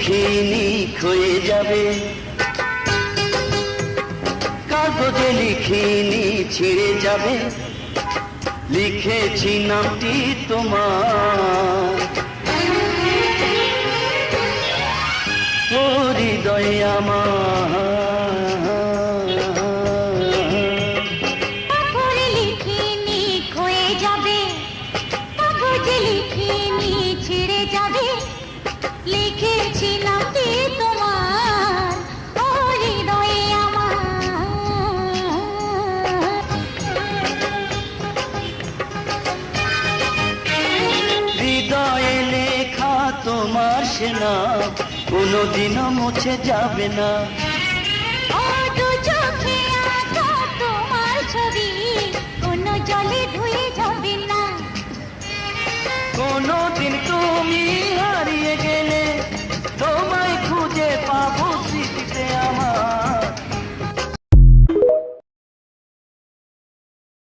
লিখিনি ক্ষয়ে যাবে, কাগজে লিখিনি ছিঁড়ে যাবে, লিখেছি নামটি তোমার। ও হৃদয়ে আমার, পাথরে লিখিনি ক্ষয়ে যাবে, কাগজে লিখিনি ছিঁড়ে যাবে, লিখেছি নামটি তোমার। ও হৃদয়ে আমার, হৃদয়ে লেখা তোমার সে নাম কোনোদিনও মুছে যাবে না।